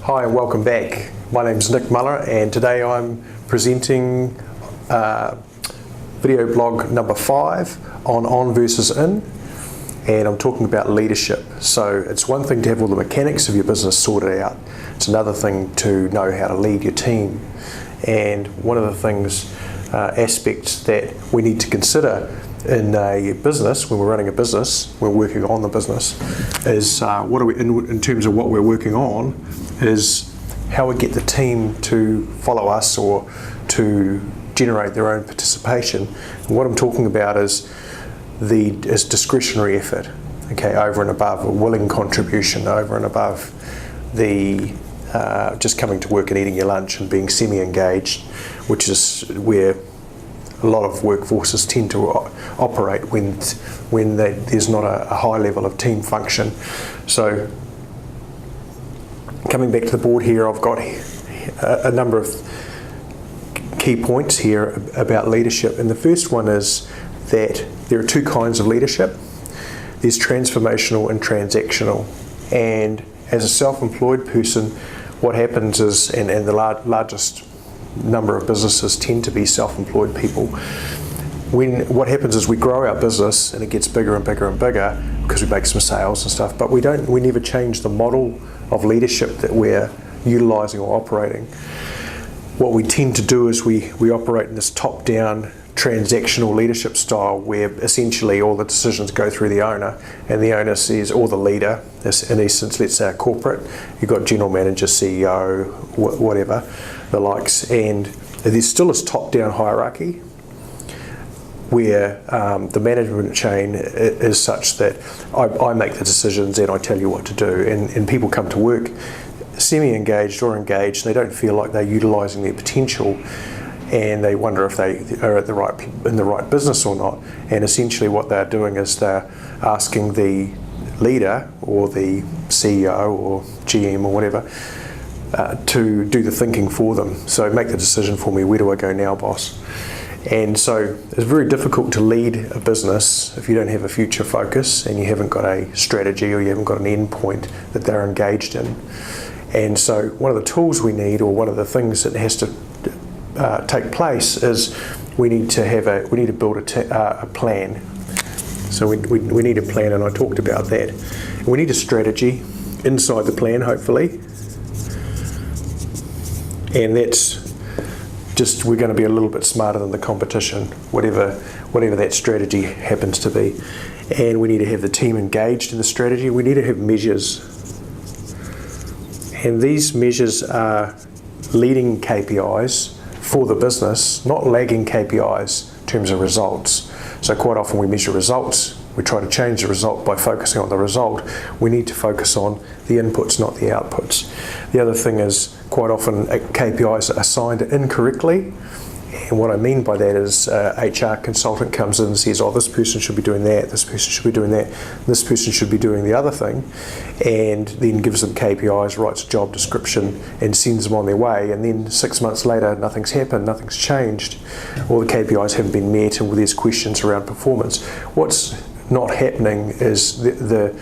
Hi and welcome back. My name's Nick Muller and today I'm presenting video blog number 5 on versus in, and I'm talking about leadership. So it's one thing to have all the mechanics of your business sorted out, it's another thing to know how to lead your team. And one of the things, aspects that we need to consider in a business, when we're running a business, we're working on the business, is what are we in terms of what we're working on, is how we get the team to follow us or to generate their own participation. And what I'm talking about is discretionary effort, okay, over and above a willing contribution, over and above the just coming to work and eating your lunch and being semi-engaged, which is where a lot of workforces tend to operate when there's not a high level of team function. So coming back to the board here, I've got a number of key points here about leadership. And the first one is that there are two kinds of leadership. There's transformational and transactional. And as a self-employed person, what happens is, and the largest number of businesses tend to be self-employed people. What happens is we grow our business and it gets bigger and bigger and bigger because we make some sales and stuff, but we never change the model of leadership that we're utilising or operating. What we tend to do is we operate in this top-down transactional leadership style where essentially all the decisions go through the owner, and the owner sees, or the leader, in essence, let's say a corporate, you've got general manager, CEO, whatever, the likes, and there's still this top-down hierarchy where the management chain is such that I make the decisions and I tell you what to do, and people come to work semi-engaged or engaged, and they don't feel like they're utilising their potential, and they wonder if they are in the right business or not. And essentially what they're doing is they're asking the leader or the CEO or GM or whatever to do the thinking for them. So make the decision for me, where do I go now, boss? And so it's very difficult to lead a business if you don't have a future focus and you haven't got a strategy or you haven't got an end point that they're engaged in. And so one of the tools we need, or one of the things that has to take place, is we need to build a plan. So we need a plan, and I talked about that. We need a strategy inside the plan, hopefully, and that's just, we're going to be a little bit smarter than the competition, whatever that strategy happens to be. And we need to have the team engaged in the strategy. We need to have measures, and these measures are leading KPIs for the business, not lagging KPIs in terms of results. So quite often we measure results, we try to change the result by focusing on the result. We need to focus on the inputs, not the outputs. The other thing is, quite often KPIs are assigned incorrectly, and what I mean by that is HR consultant comes in and says, oh, this person should be doing that, this person should be doing that, this person should be doing the other thing, and then gives them KPIs, writes a job description and sends them on their way, and then 6 months later nothing's happened, nothing's changed, all the KPIs haven't been met, and there's questions around performance. What's not happening is the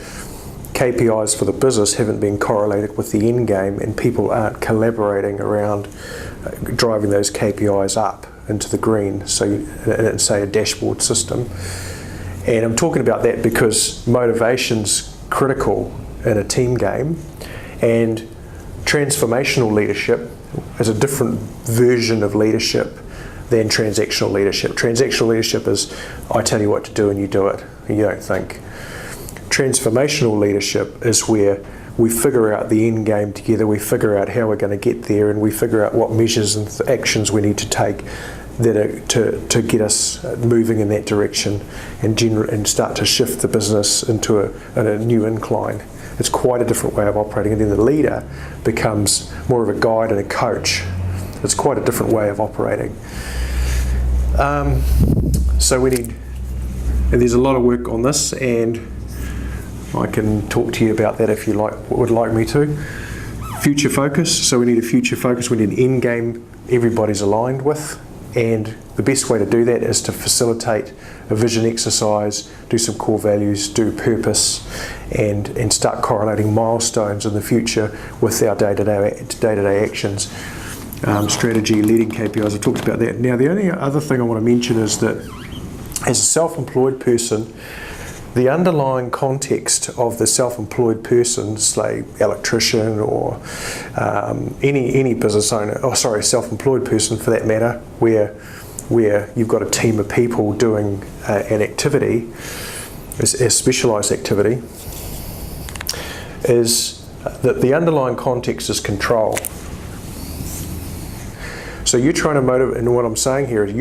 KPIs for the business haven't been correlated with the end game, and people aren't collaborating around driving those KPIs up into the green, so say a dashboard system. And I'm talking about that because motivation's critical in a team game, and transformational leadership is a different version of leadership than transactional leadership. Transactional leadership is, I tell you what to do and you do it, and you don't think. Transformational leadership is where we figure out the end game together, we figure out how we're going to get there, and we figure out what measures and actions we need to take that are to get us moving in that direction and start to shift the business into a new incline. It's quite a different way of operating, and then the leader becomes more of a guide and a coach. It's quite a different way of operating. So we need, and there's a lot of work on this, and I can talk to you about that if you would like me to. Future focus, so we need a future focus, we need an end game everybody's aligned with, And the best way to do that is to facilitate a vision exercise, do some core values, do purpose, and start correlating milestones in the future with our day-to-day actions. Strategy, leading KPIs, I've talked about that. Now, the only other thing I want to mention is that as a self-employed person, the underlying context of the self-employed person, say electrician or any business owner, self-employed person for that matter, where you've got a team of people doing an activity, a specialised activity, is that the underlying context is control. So you're trying to motivate, and what I'm saying here is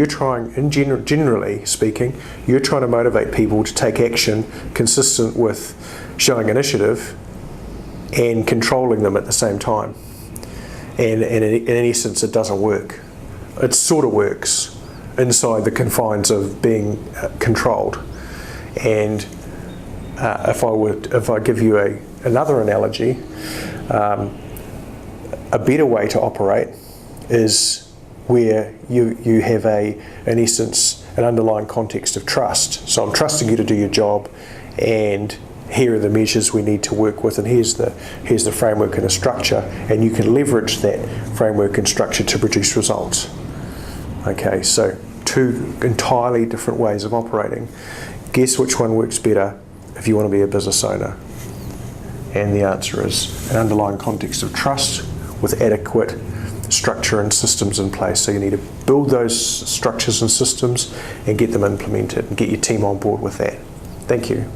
generally speaking, you're trying to motivate people to take action consistent with showing initiative and controlling them at the same time. And in essence, it doesn't work. It sort of works inside the confines of being controlled. And if I give you another analogy, a better way to operate is where you have in essence, an underlying context of trust. So I'm trusting you to do your job, and here are the measures we need to work with, and here's the framework and a structure, and you can leverage that framework and structure to produce results. Okay, so two entirely different ways of operating. Guess which one works better if you want to be a business owner? And the answer is an underlying context of trust with adequate structure and systems in place. So you need to build those structures and systems and get them implemented and get your team on board with that. Thank you.